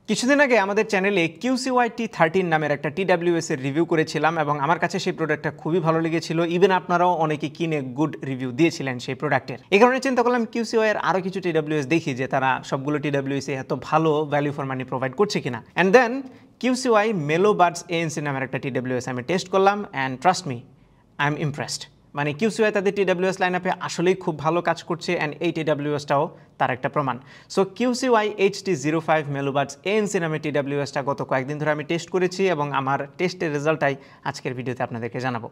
কিছুদিন আগে আমাদের চ্যানেলে QCY T13 নামের একটা TWS এর রিভিউ করেছিলাম এবং আমার কাছে সেই প্রোডাক্টটা খুবই ভালো লেগেছিল। ইভেন আপনারাও অনেকে কিনে গুড রিভিউ দিয়েছিলেন সেই প্রোডাক্টের। এই কারণে চিন্তা করলাম QCY এর আরও কিছু TWS দেখি যে তারা সবগুলো TWS এ এত ভালো ভ্যালু ফর মানি প্রোভাইড করছে কিনা। And then QCY Melobuds ANC নামের একটা TWS আমি টেস্ট করলাম and trust me, I am impressed. মানে QCY তাদের TWS লাইন আপে আসলেই খুব ভালো কাজ করছে অ্যান্ড এই TWSটাও তার একটা প্রমাণ। So QCY HD05 Melobuds ANC নামে TWSটা গত কয়েকদিন ধরে আমি টেস্ট করেছি এবং আমার টেস্টের রেজাল্টটাই আজকের ভিডিওতে আপনাদেরকে জানাবো।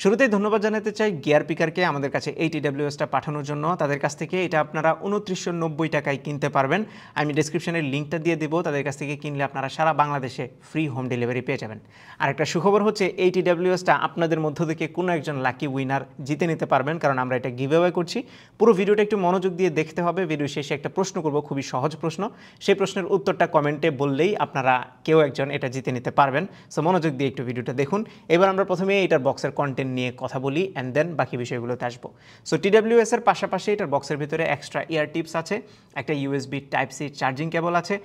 শুরুতেই ধন্যবাদ জানাতে চাই গিয়ার পিকারকে আমাদের কাছে এই TWSটা পাঠানোর জন্য। তাদের কাছ থেকে এটা আপনারা 2990 টাকায় কিনতে পারবেন। আমি ডেসক্রিপশনের লিঙ্কটা দিয়ে দেবো, তাদের কাছ থেকে কিনলে আপনারা সারা বাংলাদেশে ফ্রি হোম ডেলিভারি পেয়ে যাবেন। আর একটা সুখবর হচ্ছে এই TWSটা আপনাদের মধ্য থেকে কোনো একজন লাকি উইনার জিতে নিতে পারবেন, কারণ আমরা এটা গিভ অ্যাওয়ে করছি। পুরো ভিডিওটা একটু মনোযোগ দিয়ে দেখতে হবে। ভিডিও শেষে একটা প্রশ্ন করব, খুবই সহজ প্রশ্ন। সেই প্রশ্নের উত্তরটা কমেন্টে বললেই আপনারা কেউ একজন এটা জিতে নিতে পারবেন। সো মনোযোগ দিয়ে একটু ভিডিওটা দেখুন। এবার আমরা প্রথমে এটার বক্সের কন্টেন্ট নিয়ে কথা বলি অ্যান্ড দেন বাকি বিষয়গুলোতে আসবো। সো TWS এর পাশাপাশি এটার বক্সের ভিতরে এক্সট্রা ইয়ার টিপস আছে, একটা USB Type-C চার্জিং কেবল আছে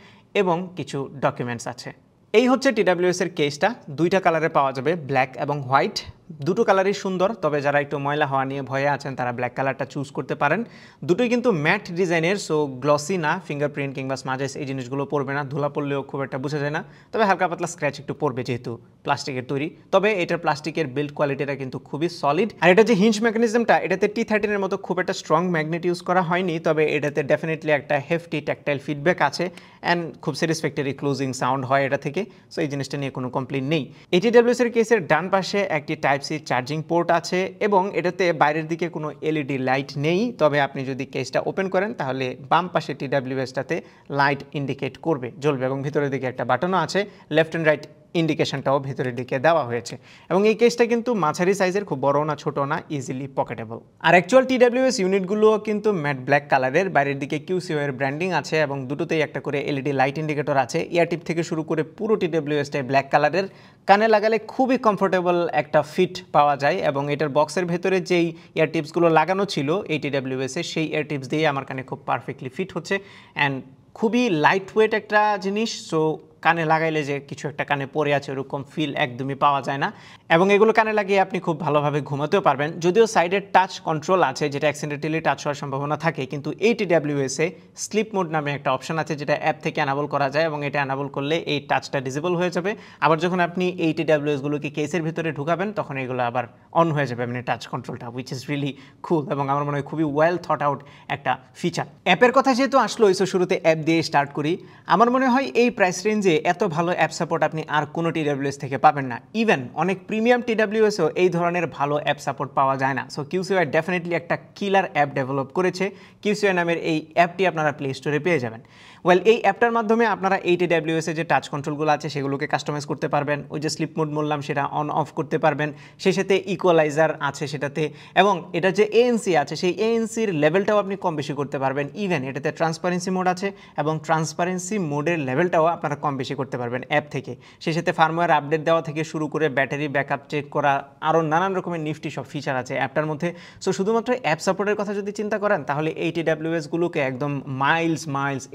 এবং কিছু ডকুমেন্টস আছে। এই হচ্ছে TWS এর কেসটা। দুইটা কালারে পাওয়া যাবে, ব্ল্যাক এবং হোয়াইট। দুটো কালারই সুন্দর, তবে যারা একটু ময়লা হওয়া নিয়ে ভয়ে আছেন তারা ব্ল্যাক কালারটা চুজ করতে পারেন। দুটোই কিন্তু ম্যাট ডিজাইনের, সো গ্লসি না, ফিঙ্গারপ্রিন্ট কিংবা স্মাজেস এই জিনিসগুলো পড়বে না, ধুলা পড়লেও খুব একটা বোঝা যায় না। তবে হালকা পাতলা স্ক্র্যাচ একটু পড়বে যেহেতু প্লাস্টিকের তৈরি। তবে এটার প্লাস্টিকের বিল্ড কোয়ালিটিটা কিন্তু খুবই সলিড। আর এটা যে হিঞ্জ মেকানিজমটা, এটাতে T13 এর মতো খুব একটা স্ট্রং ম্যাগনেট ইউজ করা হয়নি, তবে এটাতে ডেফিনেটলি একটা হেফটি ট্যাকটাইল ফিডব্যাক আছে অ্যান্ড খুব স্যাটিসফ্যাক্টরি ক্লোজিং সাউন্ড হয় এটা থেকে। সো এই জিনিসটা নিয়ে কোনো কমপ্লেন নেই। এই TWS এর কেসের ডান পাশে একটি Type-C চার্জিং পোর্ট আছে এবং এটাতে বাইরের দিকে কোনো LED লাইট নেই। তবে আপনি যদি কেসটা ওপেন করেন তাহলে বাম পাশে TWSটাতে লাইট ইন্ডিকেট করবে, জ্বলবে, এবং ভিতরের দিকে একটা বাটনও আছে। লেফট অ্যান্ড রাইট ইন্ডিকেশনটাও ভেতরের দিকে দেওয়া হয়েছে এবং এই কেসটা কিন্তু মাঝারি সাইজের, খুব বড় না ছোট না, ইজিলি পকেটেবল। আর অ্যাকচুয়াল TWS ইউনিটগুলোও কিন্তু ম্যাট ব্ল্যাক কালারের, বাইরের দিকে QCY এর ব্র্যান্ডিং আছে এবং দুটোতেই একটা করে LED লাইট ইন্ডিকেটর আছে। ইয়ারটিপ থেকে শুরু করে পুরো TWSটাই ব্ল্যাক কালারের। কানে লাগালে খুবই কমফোর্টেবল একটা ফিট পাওয়া যায় এবং এটার বক্সের ভেতরে যেই ইয়ারটিপসগুলো লাগানো ছিল এই TWS-এ, সেই ইয়ারটিপস দিয়ে আমার কানে খুব পারফেক্টলি ফিট হচ্ছে অ্যান্ড খুবই লাইট ওয়েট একটা জিনিস। সো কানে লাগাইলে যে কিছু একটা কানে পড়ে আছে এরকম ফিল একদমই পাওয়া যায় না এবং এগুলো কানে লাগিয়ে আপনি খুব ভালোভাবে ঘুমাতেও পারবেন। যদিও সাইডের টাচ কন্ট্রোল আছে যেটা অ্যাক্সিডেন্টালি টাচ হওয়ার সম্ভাবনা থাকে, কিন্তু এই TWS-এ স্লিপ মোড নামে একটা অপশন আছে যেটা অ্যাপ থেকে অ্যানাবল করা যায় এবং এটা অ্যানাবল করলে এই টাচটা ডিসেবল হয়ে যাবে। আবার যখন আপনি এই TWS-গুলোকে কেসের ভিতরে ঢুকাবেন তখন এগুলো আবার অন হয়ে যাবে, মানে টাচ কন্ট্রোলটা, উইচ ইজ রিয়েলি কুল এবং আমার মনে হয় খুবই ওয়েল থট আউট একটা ফিচার। অ্যাপের কথা যেহেতু আসলো, সো শুরুতে অ্যাপ দিয়ে স্টার্ট করি। আমার মনে হয় এই প্রাইস রেঞ্জে এত ভালো অ্যাপ সাপোর্ট আপনি আর কোনো TWS থেকে পাবেন না। ইভেন অনেক প্রিমিয়াম TWS-ও এই ধরনের ভালো অ্যাপ সাপোর্ট পাওা যায় না। সো QCY ডেফিনেটলি একটা কিলার অ্যাপ ডেভেলপ করেছে। QCY নামের এই অ্যাপটি আপনারা প্লে স্টোরে পেয়ে যাবেন। ওয়েল, এই অ্যাপটার মাধ্যমে আপনারা এই TWS-এ যে টাচ কন্ট্রোলগুলো আছে সেগুলোকে কাস্টমাইজ করতে পারবেন। ওই যে স্লিপ মোড বললাম সেটা অন অফ করতে পারবেন। সেই সাথে ইকুয়ালাইজার আছে সেটাতে, এবং এটা যে ANC আছে সেই ANCর লেভেলটাও আপনি কম বেশি করতে পারবেন। ইভেন এটাতে ট্রান্সপারেন্সি মোড আছে এবং ট্রান্সপারেন্সি মোডের লেভেলটাও আপনারা কম বেশি করতে পারবেন অ্যাপ থেকে। সেই সাথে ফার্মওয়্যার আপডেট দেওয়া থেকে শুরু করে ব্যাটারি ব্যাকআপ চেক করা, আরও নানান রকমের নিফটি সব ফিচার আছে অ্যাপটার মধ্যে। সো শুধুমাত্র অ্যাপ সাপোর্টের কথা যদি চিন্তা করেন তাহলে এই TWS-গুলোকে একদম মাইলস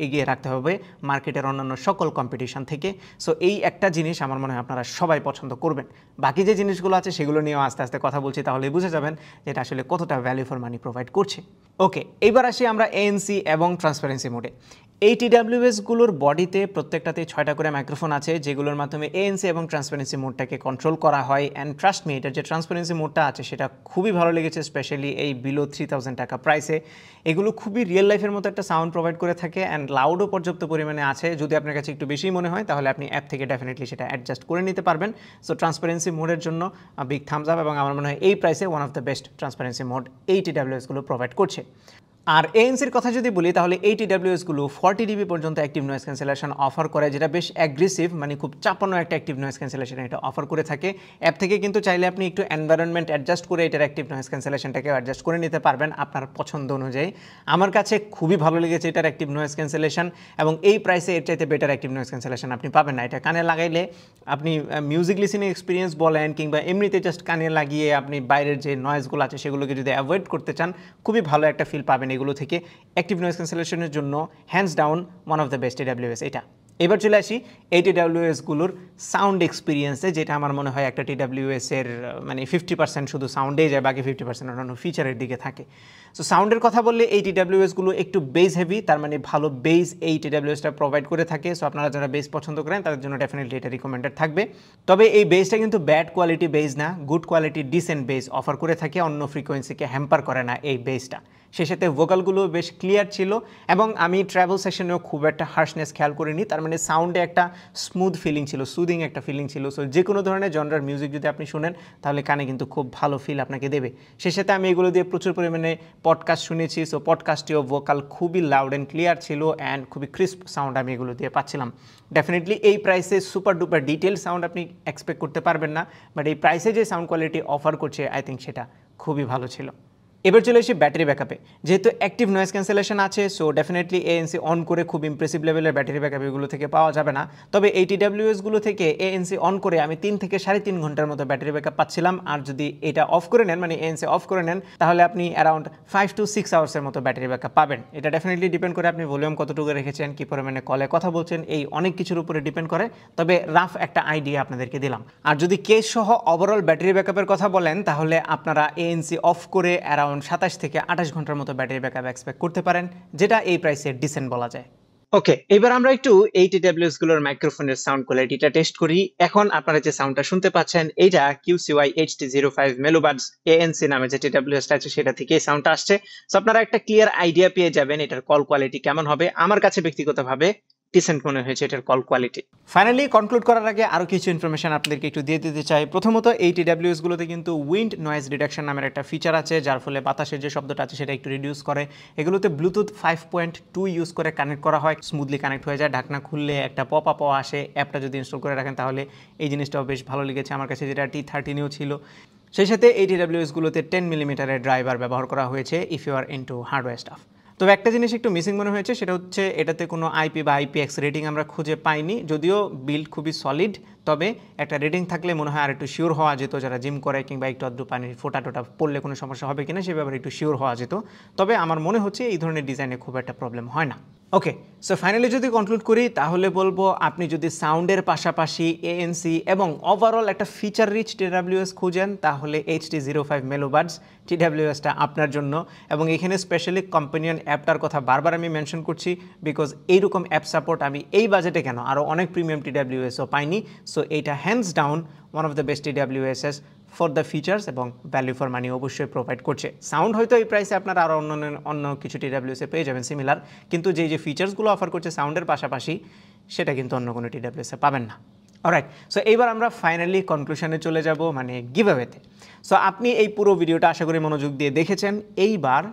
এগিয়ে রাখতে হবে মার্কেটের অন্যান্য সকল কম্পিটিশন থেকে। সো এই একটা জিনিস আমার মনে হয় আপনারা সবাই পছন্দ করবেন। বাকি যে জিনিসগুলো আছে সেগুলো নিয়েও আস্তে আস্তে কথা বলছি, তাহলে বুঝে যাবেন যে এটা আসলে কতটা ভ্যালু ফর মানি প্রোভাইড করছে। ওকে, এইবার আসি আমরা ANC এবং ট্রান্সপারেন্সি মোডে। এই TWS-গুলোর বডিতে প্রত্যেকটাতে 6টা করে মাইক্রোফোন আছে যেগুলোর মাধ্যমে ANC এবং ট্রান্সপারেন্সি মোডটাকে কন্ট্রোল করা হয়। অ্যান্ড ট্রাস্ট মি, এটার যে ট্রান্সপারেন্সি মোডটা আছে সেটা খুবই ভালো লেগেছে, স্পেশালি এই বিলো 3000 টাকা প্রাইসে। এগুলো খুবই রিয়েল লাইফের মতো একটা সাউন্ড প্রোভাইড করে থাকে অ্যান্ড লাউডও পর্যাপ্ত পরিমাণে আছে। যদি আপনার কাছে একটু বেশি মনে হয় তাহলে আপনি অ্যাপ থেকে ডেফিনেটলি সেটা অ্যাডজাস্ট করে নিতে পারবেন। সো ট্রান্সপারেন্সি মোডের জন্য বিগ থামস আপ, এবং আমার মনে হয় এই প্রাইসে one of the best transparency mode এই TWS-গুলো প্রোভাইড করছে। আর ANCর কথা যদি বলি তাহলে এই TWS-গুলো 40 dB পর্যন্ত অ্যাক্টিভ নয়েজ ক্যান্সেলেশন অফার করে, যেটা বেশ অ্যাগ্রেসিভ, মানে খুব চাপানো একটা অ্যাক্টিভ নয়েজ ক্যান্সেলেশন এটা অফার করে থাকে। অ্যাপ থেকে কিন্তু চাইলে আপনি একটু এনভায়রনমেন্ট অ্যাডজাস্ট করে এটার অ্যাক্টিভ নয়েজ ক্যান্সেলেশনটাকে অ্যাডজাস্ট করে নিতে পারবেন আপনার পছন্দ অনুযায়ী। আমার কাছে খুবই ভালো লেগেছে এটার অ্যাক্টিভ নয়েজ ক্যান্সেলেশন, এবং এই প্রাইসে এর চাইতে বেটার অ্যাক্টিভ নয়েজ ক্যান্সেলেশন আপনি পাবেন না। এটা কানে লাগাইলে আপনি মিউজিক লিসেনিং এক্সপিরিয়েন্স বলেন কিংবা এমনিতে জাস্ট কানে লাগিয়ে আপনি বাইরের যে নয়েজগুলো আছে সেগুলোকে যদি অ্যাভয়েড করতে চান, খুবই ভালো একটা ফিল পাবেন এগুলো থেকে। অ্যাক্টিভ নয়েজ ক্যান্সেলেশনের জন্য hands down one of the best TWS এটা। এবার চলে আসি এই টিডাব্লিউএসগুলোর সাউন্ড এক্সপিরিয়েন্সে, যেটা আমার মনে হয় একটা টিডাব্লিউএসের মানে 50% শুধু সাউন্ডেই যায়, বাকি 50% অন্যান্য ফিচারের দিকে থাকে। সো সাউন্ডের কথা বললে এই টিডাব্লিউএসগুলো একটু বেস হেভি, তার মানে ভালো বেস এই টিডাব্লিউএসটা প্রোভাইড করে থাকে। সো আপনারা যারা বেস পছন্দ করেন তাদের জন্য ডেফিনেটলি এটা রিকমেন্ডেড থাকবে। তবে এই বেসটা কিন্তু ব্যাড কোয়ালিটি বেস না, good quality dissent base offer করে থাকে, অন্য ফ্রিকোয়েন্সিকে হ্যাম্পার করে না এই বেসটা। সেই সাথে ভোকালগুলো বেশ ক্লিয়ার ছিল এবং আমি ট্রাভেল সেশনেও খুব একটা হার্শনেস খেয়াল করিনি, তার মানে সাউন্ডে একটা স্মুথ ফিলিং ছিল, সুদিং একটা ফিলিং ছিল। সো যে কোনো ধরনের জনরার মিউজিক যদি আপনি শুনেন তাহলে কানে কিন্তু খুব ভালো ফিল আপনাকে দেবে। সেই সাথে আমি এগুলো দিয়ে প্রচুর পরিমাণে পডকাস্ট শুনেছি, সো পডকাস্টেও ভোকাল খুবই লাউড অ্যান্ড ক্লিয়ার ছিল অ্যান্ড খুবই ক্রিস্প সাউন্ড আমি এগুলো দিয়ে পাচ্ছিলাম। ডেফিনেটলি এই প্রাইসে সুপার ডুপার ডিটেল সাউন্ড আপনি এক্সপেক্ট করতে পারবেন না, বাট এই প্রাইসে যে সাউন্ড কোয়ালিটি অফার করছে আই থিঙ্ক সেটা খুবই ভালো ছিল। এবার চলে এসে ব্যাটারি ব্যাকআপে, যেহেতু অ্যাক্টিভ নয়েজ ক্যান্সেলেশন আছে, সো ডেফিনেটলি ANC অন করে খুব ইমপ্রেসিভ লেভেলের ব্যাটারি ব্যাকআপ এগুলো থেকে পাওয়া যাবে না। তবে এই TWSগুলো থেকে ANC অন করে আমি 3 থেকে 3.5 ঘন্টার মতো ব্যাটারি ব্যাকআপ পাচ্ছিলাম। আর যদি এটা অফ করে নেন, মানে ANC অফ করে নেন, তাহলে আপনি অ্যারাউন্ড 5 to 6 আওয়ার্সের মতো ব্যাটারি ব্যাকআপ পাবেন। এটা ডেফিনেটলি ডিপেন্ড করে আপনি ভলিউম কতটুকু রেখেছেন, কী পরিমাণে কলে কথা বলছেন, এই অনেক কিছুর উপরে ডিপেন্ড করে। তবে রাফ একটা আইডিয়া আপনাদেরকে দিলাম। আর যদি কেস সহ ওভারঅল ব্যাটারি ব্যাকআপের কথা বলেন, তাহলে আপনারা ANC অফ করে অ্যারাউন্ড 27 থেকে 28 ঘন্টার মতো ব্যাটারি ব্যাকআপ এক্সপেক্ট করতে পারেন, যেটা এই প্রাইসে ডিসেন্ট বলা যায়। ওকে, এবার আমরা একটু এই TWS-গুলোর মাইক্রোফোনের সাউন্ড কোয়ালিটিটা টেস্ট করি। এখন আপনারা যে সাউন্ডটা শুনতে পাচ্ছেন, এইটা QCY HD05 Melobuds ANC নামে যে TWS-টা আছে সেটা থেকে এই সাউন্ডটা আসছে। সো আপনারা একটা ক্লিয়ার আইডিয়া পেয়ে যাবেন এটার কল কোয়ালিটি কেমন হবে। আমার কাছে ব্যক্তিগতভাবে ডিসেন্ট মনে হয়েছে এটার কল কোয়ালিটি। ফাইনালি কনক্লুড করার আগে আরও কিছু ইনফরমেশন আপনাদেরকে একটু দিয়ে দিতে চাই। প্রথমত, এই TWS-গুলোতে কিন্তু উইন্ড নয়েজ রিডাকশন নামের একটা ফিচার আছে, যার ফলে বাতাসের যে শব্দটা আছে সেটা একটু রিডিউস করে। এগুলোতে ব্লুটুথ 5.2 ইউজ করে কানেক্ট করা হয়, স্মুথলি কানেক্ট হয়ে যায়। ঢাকনা খুললে একটা পপ আপ আসে, অ্যাপটা যদি ইনস্টল করে রাখেন তাহলে এই জিনিসটাও বেশ ভালো লেগেছে আমার কাছে, যেটা T13-এও ছিল। সেই সাথে এই TWS-গুলোতে 10 মিলিমিটারের ড্রাইভার ব্যবহার করা হয়েছে if you are into hardware stuff. তবে একটা জিনিস একটু মিসিং মনে হয়েছে, সেটা হচ্ছে এটাতে কোনো IP বা IPX রেটিং আমরা খুঁজে পাইনি। যদিও বিল্ড খুবই সলিড, তবে একটা রেটিং থাকলে মনে হয় আর একটু শিওর হওয়া যেত, যারা জিম করে কিংবা একটু আধটু পানির ফোটা টোটা পড়লে কোনো সমস্যা হবে কিনা সে ব্যাপারে একটু শিওর হওয়া যেত। তবে আমার মনে হচ্ছে এই ধরনের ডিজাইনে খুব একটা প্রবলেম হয় না। ওকে, সো ফাইনালি যদি কনক্লুড করি তাহলে বলবো, আপনি যদি সাউন্ডের পাশাপাশি ANC এবং ওভারঅল একটা ফিচার রিচ TWS খুঁজেন, তাহলে HD05 Melobuds TWS-টা আপনার জন্য। এবং এখানে স্পেশালি কম্পানিয়ন অ্যাপটার কথা বারবার আমি মেনশন করছি, বিকজ এইরকম অ্যাপ সাপোর্ট আমি এই বাজেটে কেন আরও অনেক প্রিমিয়াম TWS-ও পাইনি। সো এইটা hands down one of the best TWSs for the features এবং ভ্যালু ফর মানি অবশ্যই প্রোভাইড করছে। সাউন্ড হয়তো এই প্রাইসে আপনারা আরও অন্য কিছু TWS-এ পেয়ে যাবেন সিমিলার, কিন্তু যে ফিচার্সগুলো অফার করছে সাউন্ডের পাশাপাশি, সেটা কিন্তু অন্য কোনো TWS-এ পাবেন না। অলরাইট, সো এইবার আমরা ফাইনালি কনক্লুশনে চলে যাব, মানে গিভঅ্যাওয়েতে। সো আপনি এই পুরো ভিডিওটা আশা করি মনোযোগ দিয়ে দেখেছেন। এইবার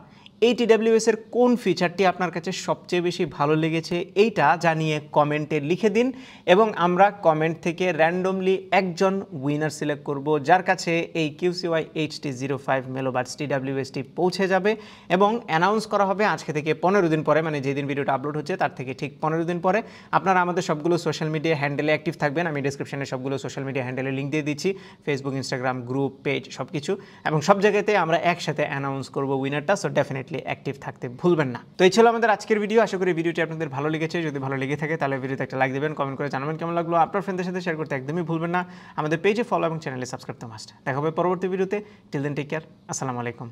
এই TWS-এর কোন ফিচারটি আপনার কাছে সবচেয়ে বেশি ভালো লেগেছে এইটা জানিয়ে কমেন্টে লিখে দিন, এবং আমরা কমেন্ট থেকে র্যান্ডমলি একজন উইনার সিলেক্ট করব, যার কাছে এই QCY HD05 Melobuds TWS-টি পৌঁছে যাবে এবং অ্যানাউন্স করা হবে আজকে থেকে 15 দিন পরে, মানে যেদিন ভিডিওটা আপলোড হচ্ছে তার থেকে ঠিক 15 দিন পরে। আপনারা আমাদের সবগুলো সোশ্যাল মিডিয়া হ্যান্ডেলে অ্যাক্টিভ থাকবেন, আমি ডিসক্রিপশনে সবগুলো সোশ্যাল মিডিয়া হ্যান্ডেলে লিঙ্ক দিয়ে দিচ্ছি, ফেসবুক, ইনস্টাগ্রাম, গ্রুপ, পেজ সব কিছু, এবং সব জায়গাতে আমরা একসাথে অ্যানাউন্স করব উইনারটা। সো ডেফিনেটলি অ্যাক্টিভ থাকতে ভুলবেন না। তো এই ছিল আমাদের আজকের ভিডিও। আশা করি ভিডিওটি আপনাদের ভালো লেগেছে। যদি ভালো লেগে থাকে তাহলে ভিডিওতে একটা লাইক দেবেন, কমেন্ট করে জানাবেন কেমন লাগলো। আপনার ফ্রেন্ডদের সাথে শেয়ার করতে একদমই ভুলবেন না। আমাদের পেজে ফলো এবং চ্যানেলে সাবস্ক্রাইব তো মাস্ট। দেখা হবে পরবর্তী ভিডিওতে। Till then take care. আসসালামু আলাইকুম।